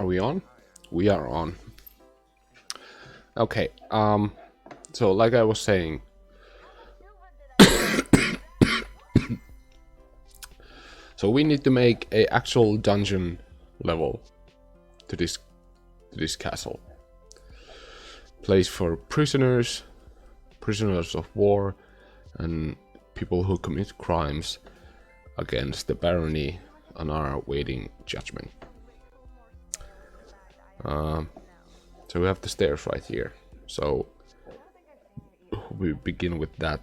Are we on? We are on. Okay, so like I was saying, so we need to make a actual dungeon level to this castle. Place for prisoners of war, and people who commit crimes against the barony and are awaiting judgment. So we have the stairs right here. So we begin with that.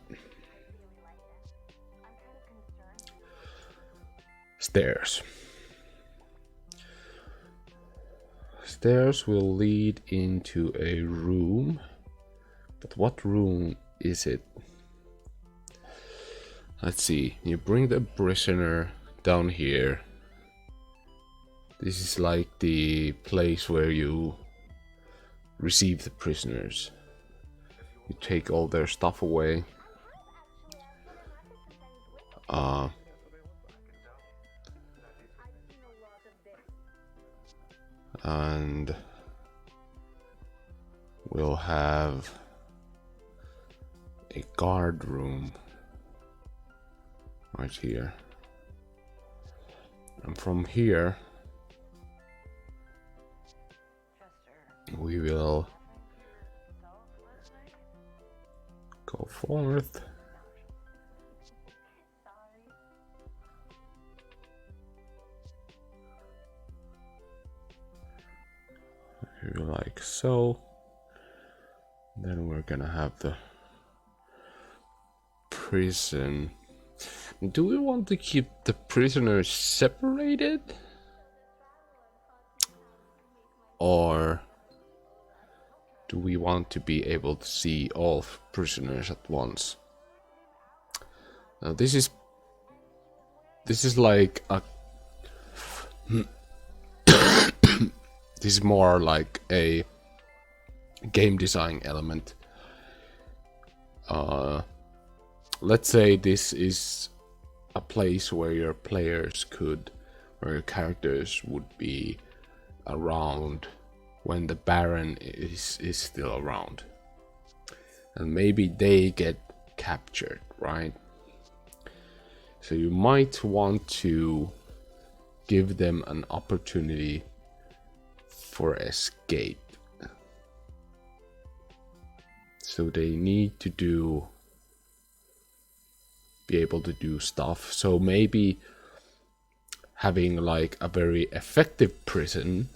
Stairs. Stairs will lead into a room. But what room is it? Let's see. You bring the prisoner down here. This is like the place where you receive the prisoners. You take all their stuff away. And we'll have a guard room right here. And from here we will go forth. Like so. Then we're gonna have the prison. Do we want to keep the prisoners separated? Or do we want to be able to see all prisoners at once? Now this is like a this is more like a game design element. Let's say this is a place where your characters would be around when the Baron is still around. And maybe they get captured, right? So you might want to give them an opportunity for escape. So they need to be able to do stuff. So maybe having like a very effective prison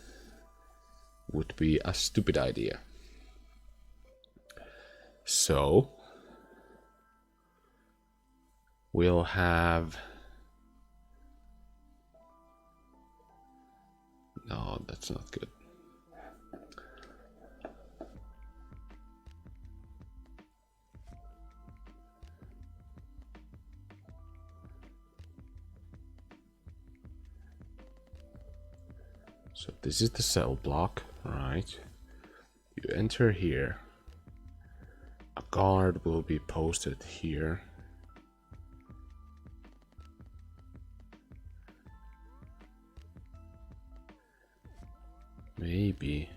would be a stupid idea. So we'll have... No, that's not good. So this is the cell block, right? You enter here. A guard will be posted here. Maybe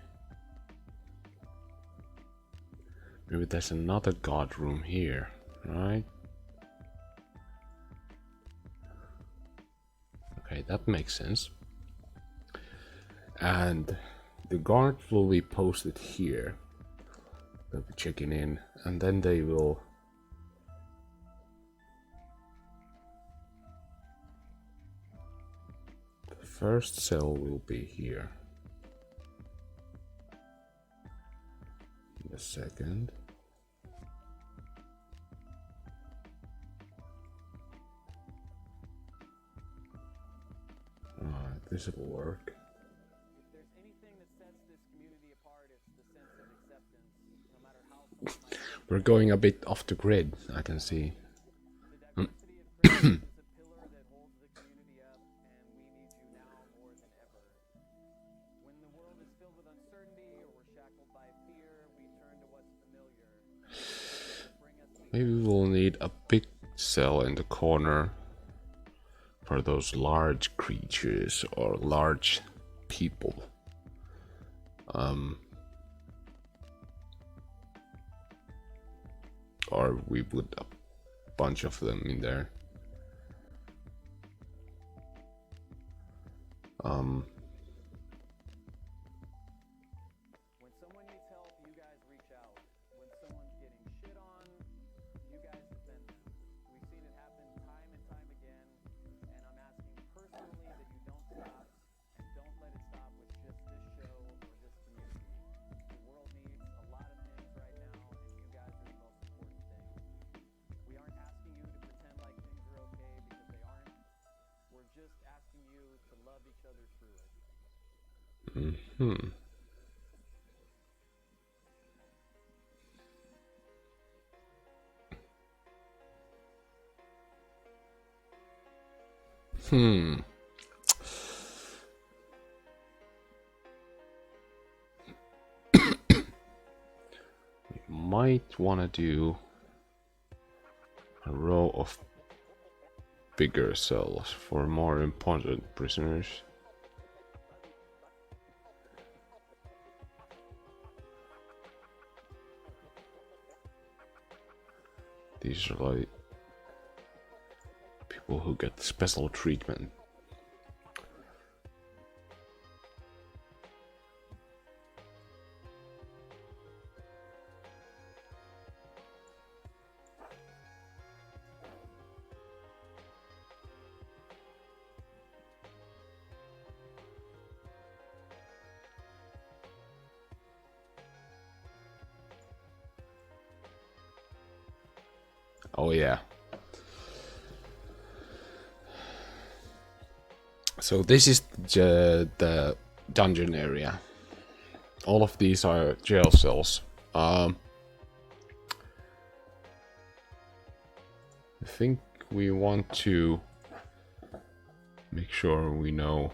there's another guard room here, right? Okay, that makes sense. And the guard will be posted here. They'll be checking in, and then they will the first cell will be here. The second. This will work. We're going a bit off the grid, I can see. Maybe we'll need a big cell in the corner for those large creatures or large people. Or we put a bunch of them in there. When someone needs help, you guys reach out. When someone's getting shit on, you guys defend them. We've seen it happen time and time again, and I'm asking personally that you don't stop, and don't let it stop with just this show or this community. The world needs a lot of things right now, and you guys are the most important thing. We aren't asking you to pretend like things are okay, because they aren't. We're just asking you to love each other through it. Might want to do a row of bigger cells for more important prisoners. These are like people who get special treatment. Oh yeah. So this is the dungeon area. All of these are jail cells. I think we want to make sure we know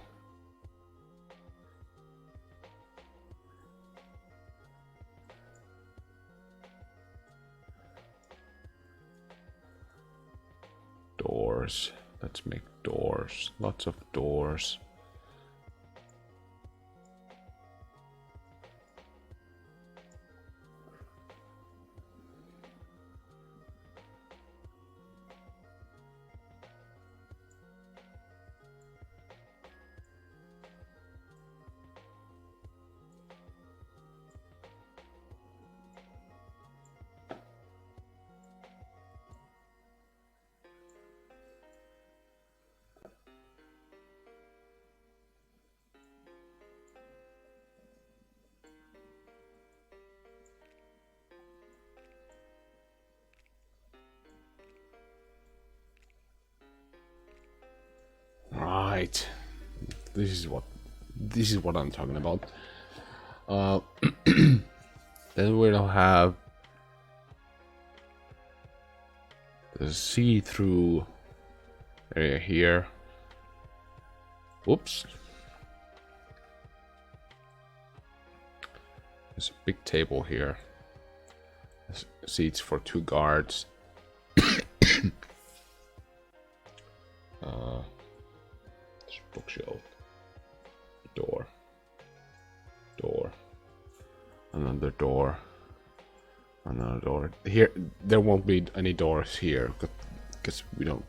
doors. Let's make doors. Lots of doors. Right. This is what I'm talking about. Then we'll have the see-through area here. Oops. There's a big table here. There's seats for 2 guards. There's a bookshelf. Door. Door. Another door. Another door. Here, there won't be any doors here because we don't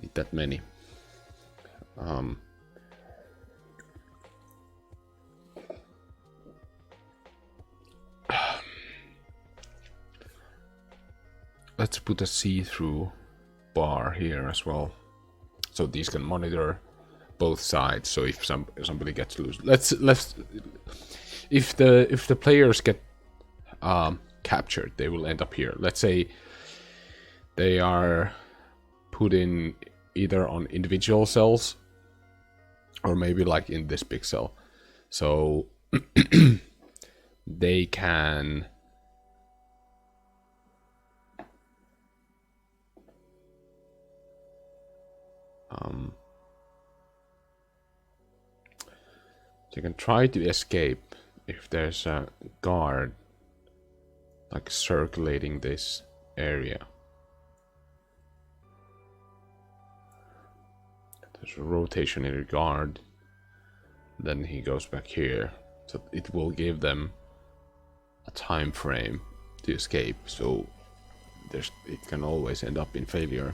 need that many. Let's put a see-through bar here as well, so these can monitor both sides. So if somebody gets loose, let's if the players get captured, they will end up here. Let's say they are put in either on individual cells or maybe like in this big cell, so they can they can try to escape if there's a guard like circulating this area. There's a rotationary guard, then he goes back here, So it will give them a time frame to escape, so it can always end up in failure.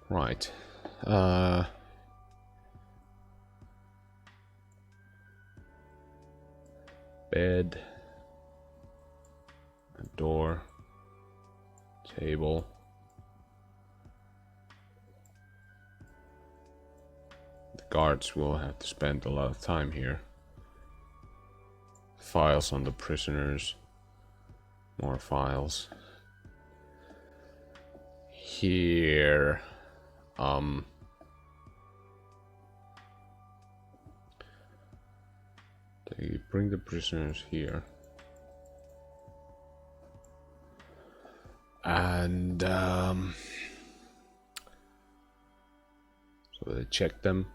Right. Bed, a door, table. The guards will have to spend a lot of time here. Files on the prisoners. More files. Here. They bring the prisoners here. And so they check them.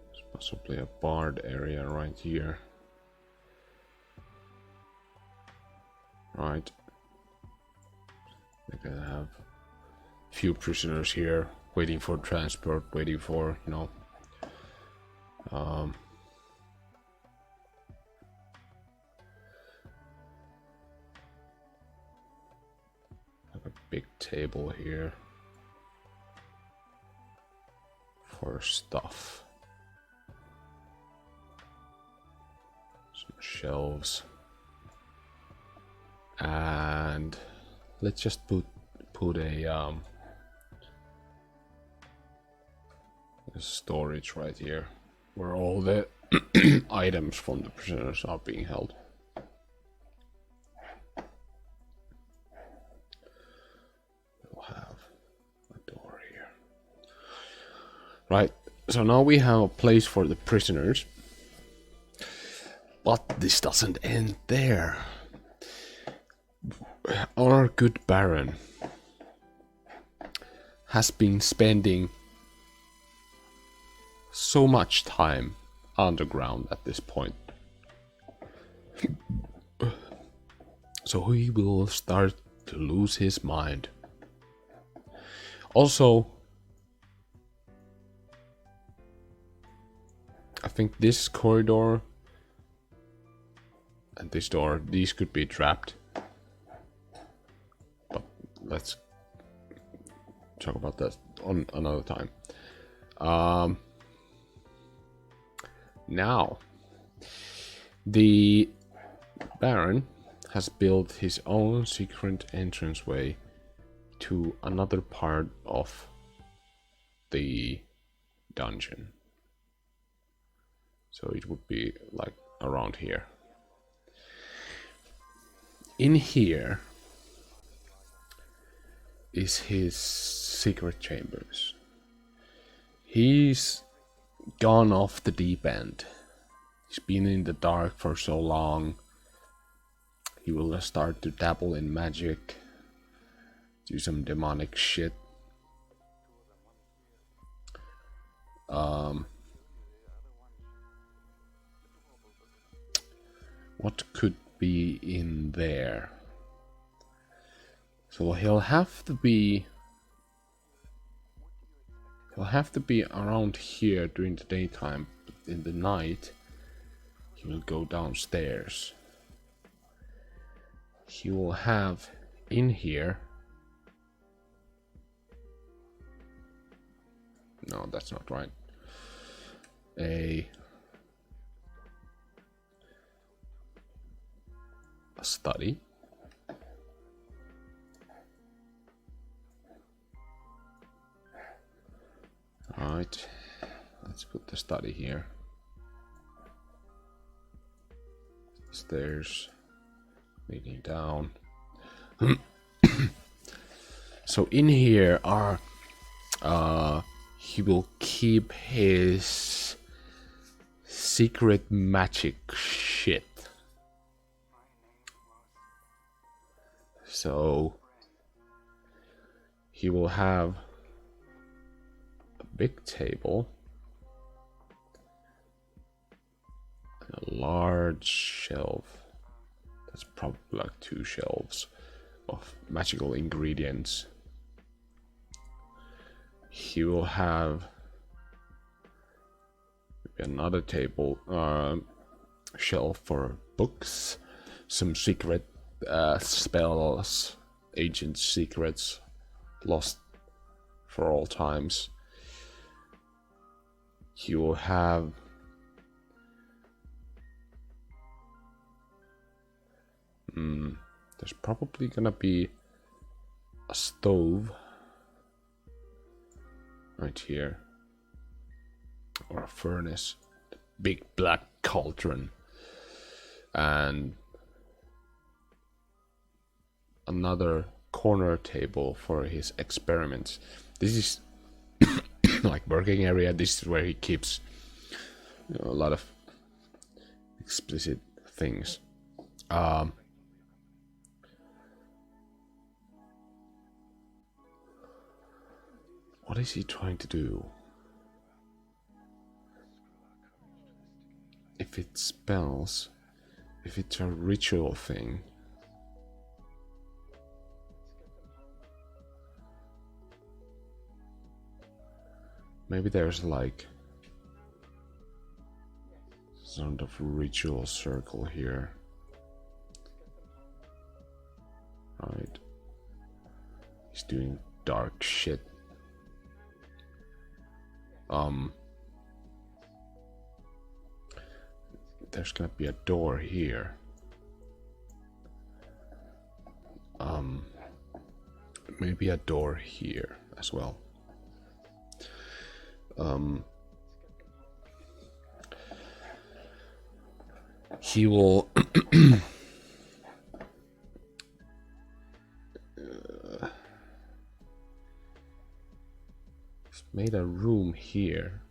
There's possibly a barred area right here. Right. They're gonna have a few prisoners here waiting for transport, waiting for, you know, have a big table here for stuff. Some shelves. And let's just put a storage right here where all the items from the prisoners are being held. We'll have a door here. Right, so now we have a place for the prisoners. But this doesn't end there. Our good Baron has been spending so much time underground at this point. So he will start to lose his mind. Also, I think this corridor and this door, these could be trapped. But let's talk about that on another time. Now, the Baron has built his own secret entranceway to another part of the dungeon. So it would be like around here. In here is his secret chambers. He's gone off the deep end. He's been in the dark for so long. He will start to dabble in magic, do some demonic shit. What could be in there? So he'll have to be around here during the daytime, but in the night he will go downstairs. He will have in here, no, that's not right, a study. Alright, let's put the study here. Stairs leading down. So in here are he will keep his secret magic shit. So he will have a big table, a large shelf. That's probably like 2 shelves of magical ingredients. He will have another table shelf for books, some secret spells, ancient secrets lost for all times. He will have there's probably gonna be a stove right here, or a furnace, big black cauldron, and another corner table for his experiments. This is like working area. This is where he keeps, you know, a lot of explicit things. What is he trying to do? If it spells, if it's a ritual thing, maybe there's like sort of ritual circle here. Right. He's doing dark shit. There's gonna be a door here. Maybe a door here as well. He will made a room here.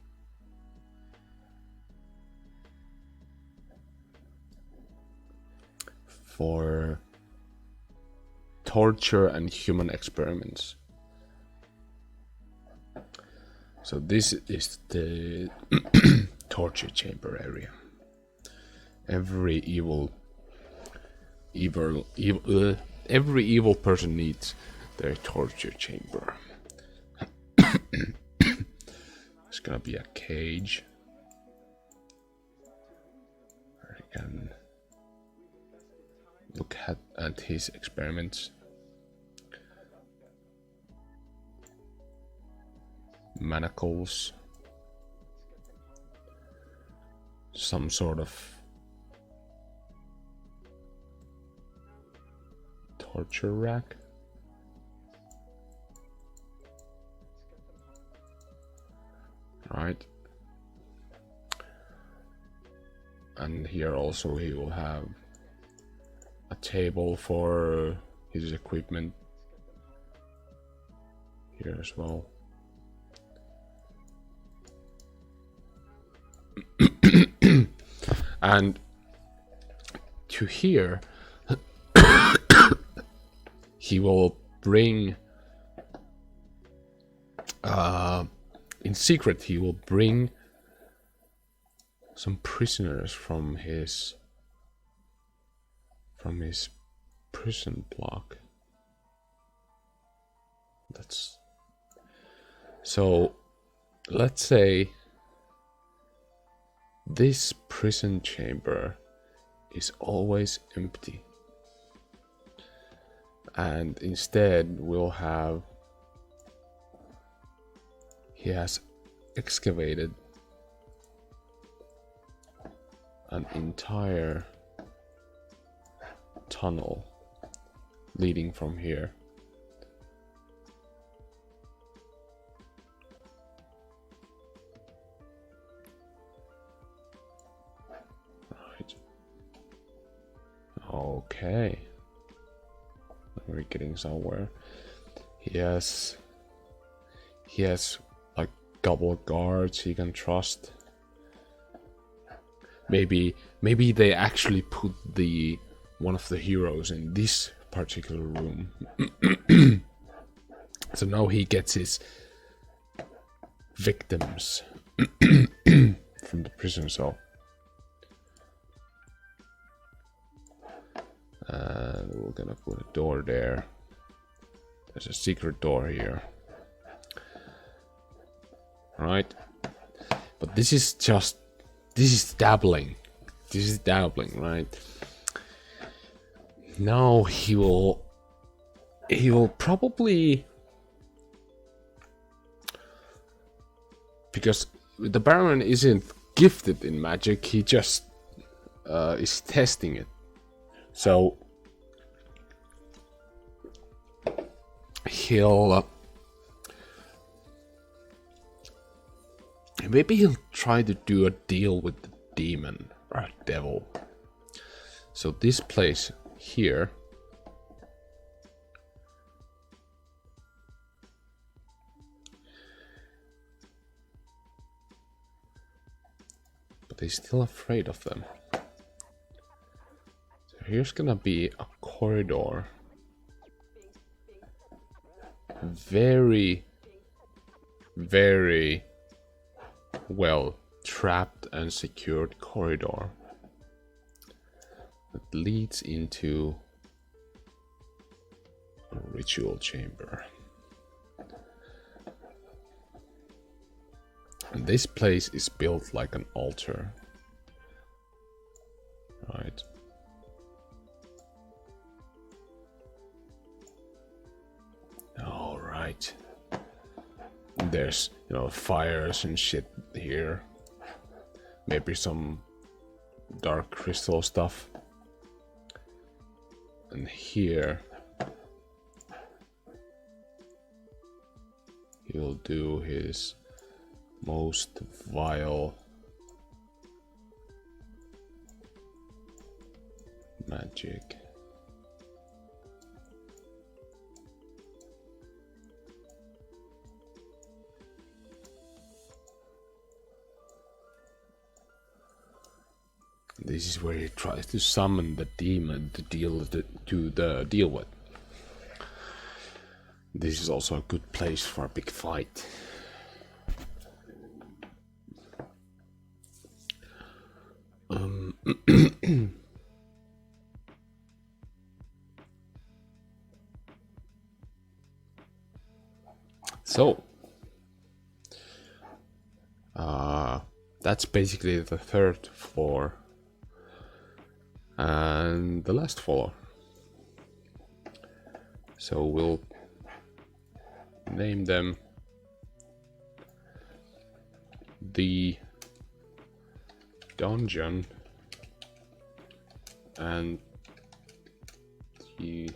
For torture and human experiments. So this is the torture chamber area. Every evil person needs their torture chamber. There's gonna be a cage. Where you can look at his experiments. Manacles. Some sort of torture rack. Right. And here also he will have a table for his equipment here as well. And to here he will bring in secret he will bring some prisoners from his prison block. That's so, let's say this prison chamber is always empty, and instead we'll have, he has excavated an entire tunnel leading from here. Right. Okay. We're getting somewhere. He has like couple of guards he can trust. Maybe they actually put one of the heroes in this particular room. So now he gets his victims from the prison cell. And we're gonna put a door there. There's a secret door here. Right? But this is dabbling. This is dabbling, right? Now he will probably, because the Baron isn't gifted in magic, he just is testing it. So maybe he'll try to do a deal with the demon or devil. So this place here but he's still afraid of them. So here's gonna be a corridor. Very, very well trapped and secured corridor that leads into a ritual chamber. And this place is built like an altar. Right. All right. There's, you know, fires and shit here. Maybe some dark crystal stuff. And here he'll do his most vile magic. This is where he tries to summon the demon to deal with. This is also a good place for a big fight. So that's basically the third floor and the last floor. So we'll name them the dungeon and the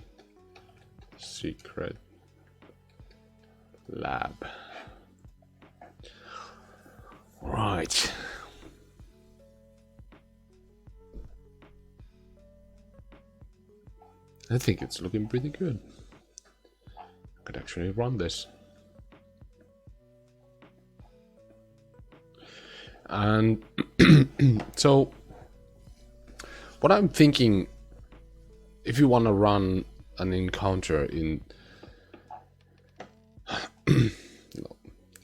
secret lab. Right. I think it's looking pretty good. I could actually run this. And so what I'm thinking, if you want to run an encounter in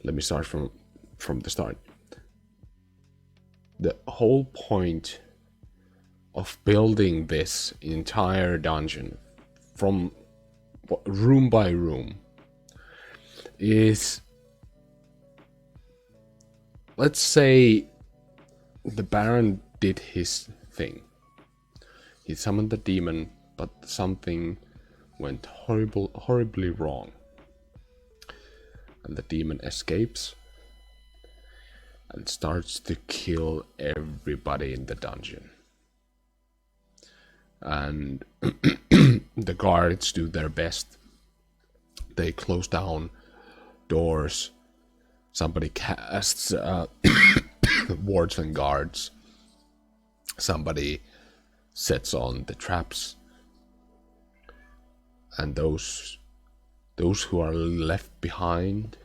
let me start from the start. The whole point of building this entire dungeon from room by room is, let's say the Baron did his thing. He summoned the demon, but something went horribly wrong. And the demon escapes and starts to kill everybody in the dungeon. And the guards do their best. They close down doors. Somebody casts wards and guards. Somebody sets on the traps. And those who are left behind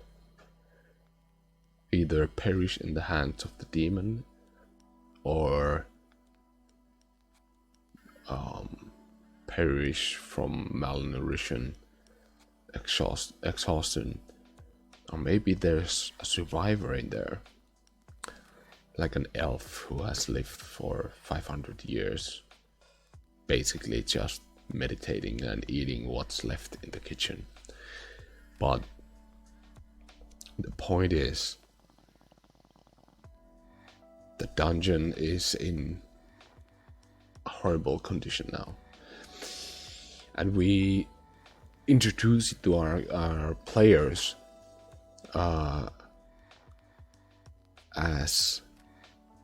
either perish in the hands of the demon or perish from malnutrition, exhaustion, or maybe there's a survivor in there, like an elf who has lived for 500 years, basically just meditating and eating what's left in the kitchen. But the point is, the dungeon is in a horrible condition now. And we introduce it to our players as,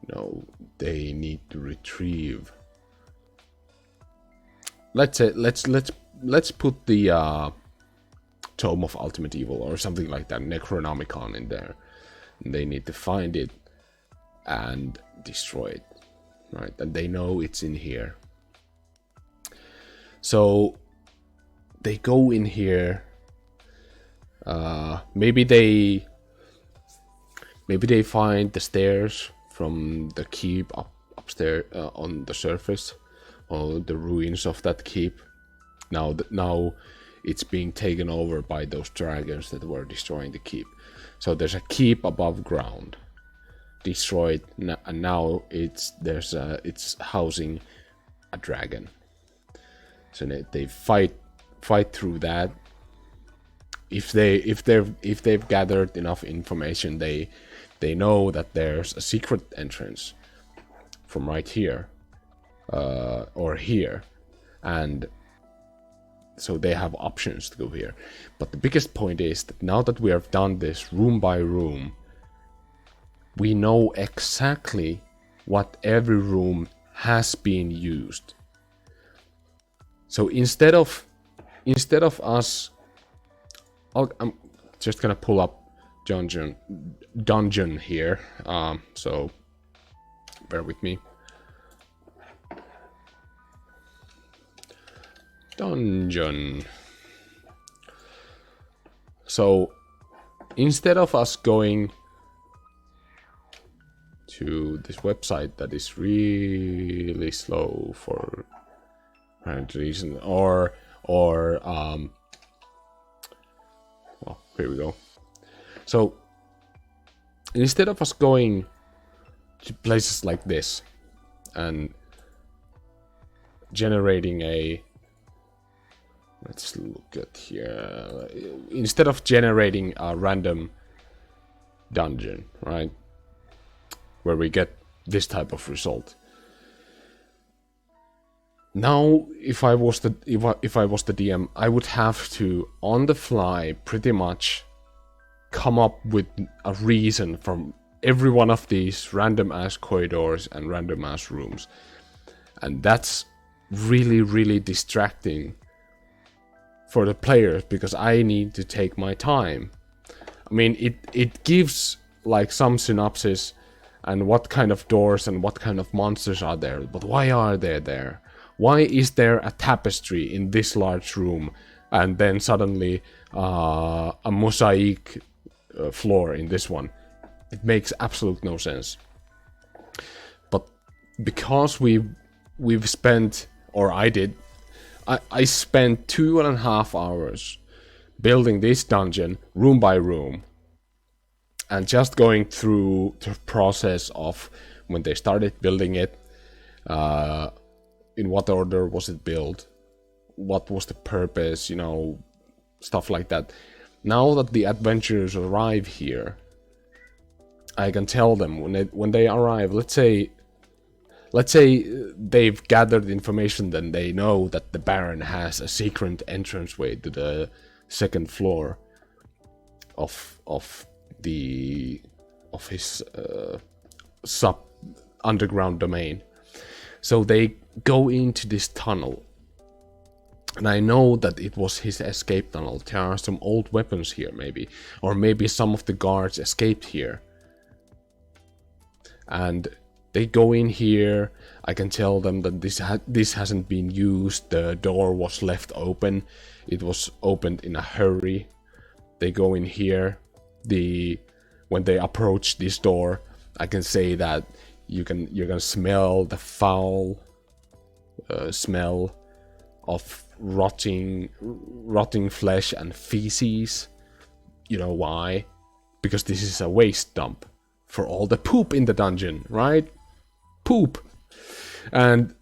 you know, they need to retrieve. Let's put the Tome of Ultimate Evil or something like that, Necronomicon, in there. And they need to find it and destroy it, right? And they know it's in here. So they go in here. Maybe they find the stairs from the keep upstairs on the surface, or the ruins of that keep. Now it's being taken over by those dragons that were destroying the keep. So there's a keep above ground, destroyed, and now it's housing a dragon. So they fight through that. If they've gathered enough information, they know that there's a secret entrance from right here or here, and so they have options to go here. But the biggest point is that now that we have done this room by room, we know exactly what every room has been used. So instead of us, I'm just gonna pull up dungeon here. So bear with me. Dungeon. So instead of us going to this website that is really slow for apparent reason, or well, here we go. So instead of us going to places like this and generating a, let's look at here, instead of generating a random dungeon, right, where we get this type of result. Now, if I was the DM, I would have to, on the fly, pretty much come up with a reason from every one of these random ass corridors and random ass rooms, and that's really, really distracting for the players, because I need to take my time. I mean, it gives like some synopsis and what kind of doors and what kind of monsters are there, but why are they there? Why is there a tapestry in this large room and then suddenly a mosaic floor in this one? It makes absolute no sense. But because we've spent, or I did, I spent 2.5 hours building this dungeon room by room, and just going through the process of when they started building it, in what order was it built, what was the purpose, you know, stuff like that. Now that the adventurers arrive here, I can tell them when they arrive, let's say they've gathered information, then they know that the Baron has a secret entranceway to the second floor of his sub underground domain. So they go into this tunnel, and I know that it was his escape tunnel. There are some old weapons here, maybe, or maybe some of the guards escaped here, and they go in here. I can tell them that this hasn't been used. The door was left open. It was opened in a hurry. They go in here. When they approach this door, I can say that you can smell the foul smell of rotting flesh and feces. You know why? Because this is a waste dump for all the poop in the dungeon, right? Poop. And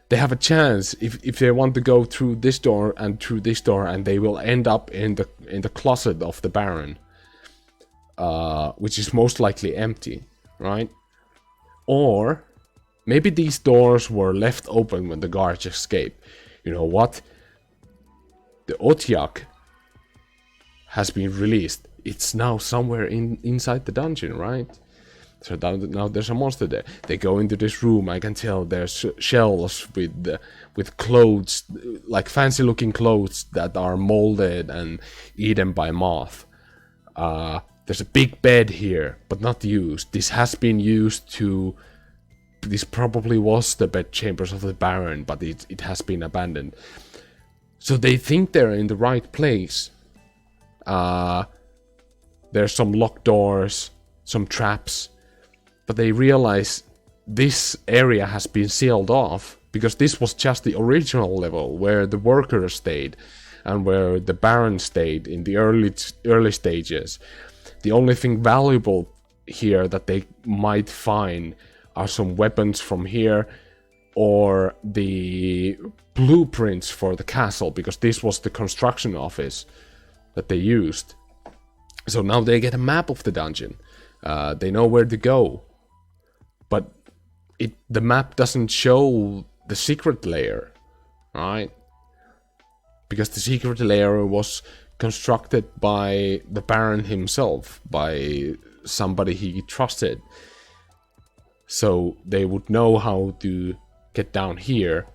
they have a chance if they want to go through this door and through this door, and they will end up in the closet of the Baron, which is most likely empty, right? Or maybe these doors were left open when the guards escaped. You know what? The Otiak has been released. It's now somewhere inside the dungeon, right? So now there's a monster there. They go into this room. I can tell there's shelves with clothes, like fancy looking clothes that are molded and eaten by moth. There's a big bed here, but not used. This has been used to... This probably was the bed chambers of the Baron, but it has been abandoned. So they think they're in the right place. There's some locked doors, some traps, but they realize this area has been sealed off because this was just the original level where the workers stayed and where the Baron stayed in the early stages. The only thing valuable here that they might find are some weapons from here or the blueprints for the castle, because this was the construction office that they used. So now they get a map of the dungeon. They know where to go. But the map doesn't show the secret layer, right? Because the secret layer was constructed by the Baron himself, by somebody he trusted. So they would know how to get down here.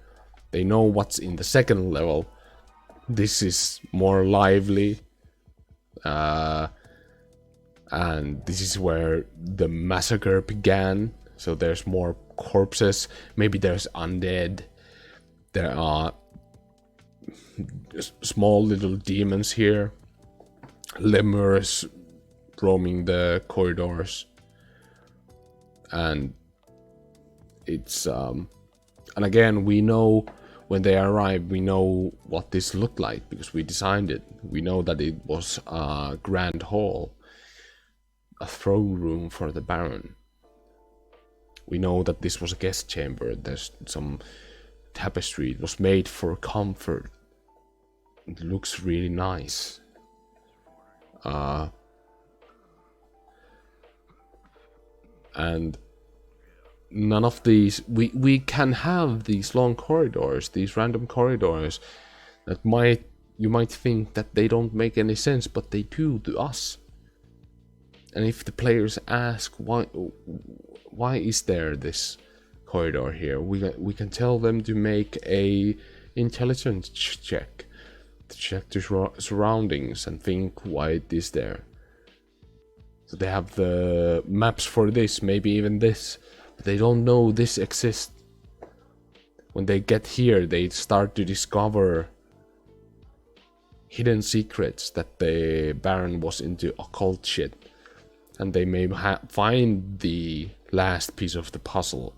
They know what's in the second level. This is more lively. And this is where the massacre began. So there's more corpses. Maybe there's undead. There are small little demons here. Lemurs roaming the corridors. And it's... and again, we know when they arrive, we know what this looked like because we designed it. We know that it was a grand hall. A throne room for the Baron. We know that this was a guest chamber. There's some tapestry. It was made for comfort. It looks really nice. And none of these... We can have these long corridors, these random corridors that you might think that they don't make any sense, but they do to us. And if the players ask why is there this corridor here, we can tell them to make a intelligence check, to check the surroundings and think why it is there. So they have the maps for this, maybe even this, but they don't know this exists. When they get here, they start to discover hidden secrets that the Baron was into occult shit. And they may find the last piece of the puzzle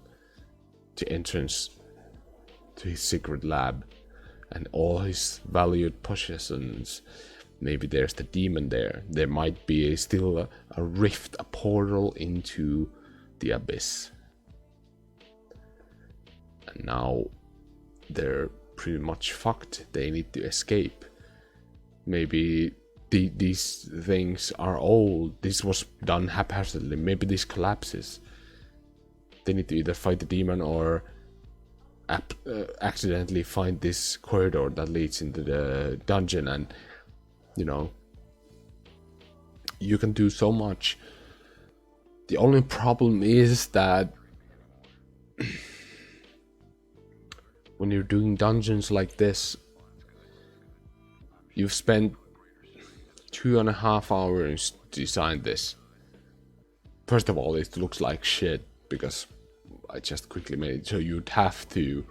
to entrance to his secret lab and all his valued possessions. Maybe there's the demon there. There might be still a rift, a portal into the abyss. And now they're pretty much fucked. They need to escape. Maybe these things are old. This was done haphazardly. Maybe this collapses. They need to either fight the demon or accidentally find this corridor that leads into the dungeon, and you know, you can do so much. The only problem is that when you're doing dungeons like this, you've spent 2.5 hours to design this. First of all, it looks like shit because I just quickly made it, so you'd have to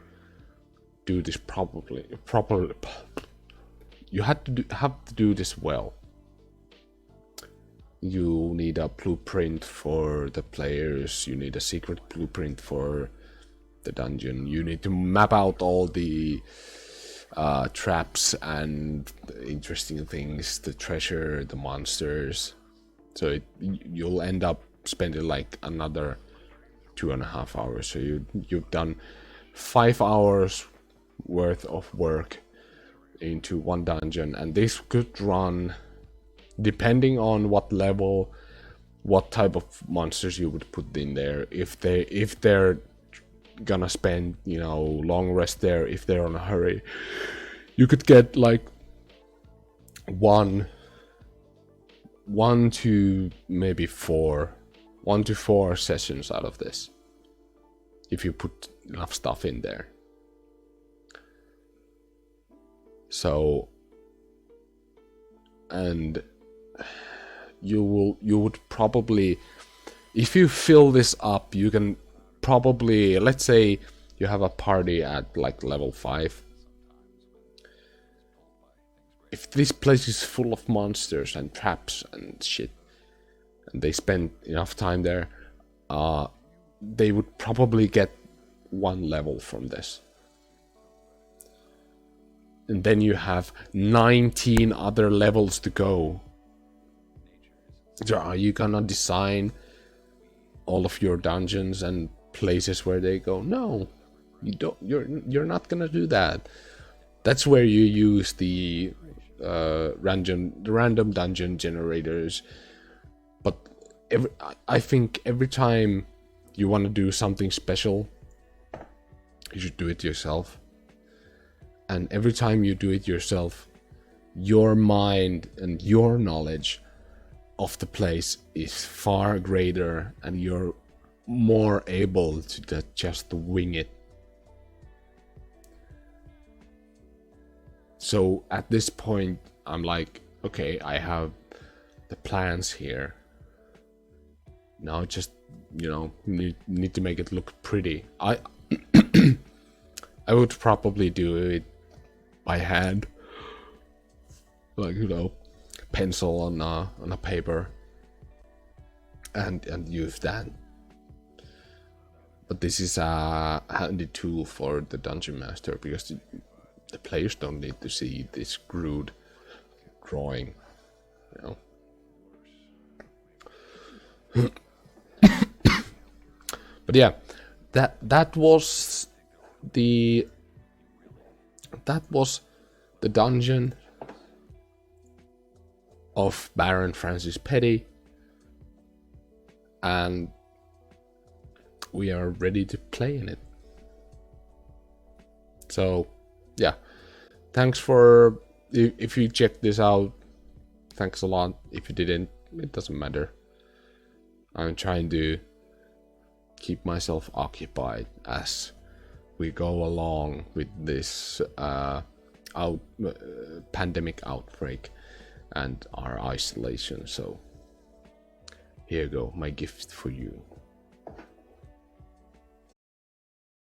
do this properly. You have to do this well. You need a blueprint for the players. You need a secret blueprint for the dungeon. You need to map out all the traps and interesting things, the treasure, the monsters. So you'll end up spending like another 2.5 hours. So you've done 5 hours worth of work into one dungeon, and this could run, depending on what level, what type of monsters you would put in there, if they're gonna spend, you know, long rest there, if they're on a hurry, you could get like one to maybe 4 sessions out of this, if you put enough stuff in there. So, and you would probably, if you fill this up, you can probably, let's say you have a party at like level 5. If this place is full of monsters and traps and shit, and they spend enough time there, they would probably get 1 level from this. And then you have 19 other levels to go. So are you gonna design all of your dungeons and places where they go? No, you don't. You're not gonna do that. That's where you use the random dungeon generators. But I think every time you want to do something special, you should do it yourself. And every time you do it yourself, your mind and your knowledge of the place is far greater, and you're more able to just wing it. So at this point, I'm like, okay, I have the plans here. Now just, you know, need to make it look pretty. I would probably do it by hand, like, you know, pencil on a paper, and use that. But this is a handy tool for the dungeon master, because the players don't need to see this crude drawing, you know. But yeah, that was the dungeon of Baron Francis Petty, and we are ready to play in it. So yeah, thanks for, if you checked this out, thanks a lot. If you didn't, it doesn't matter. I'm trying to keep myself occupied as we go along with this pandemic outbreak and our isolation. So here you go, my gift for you.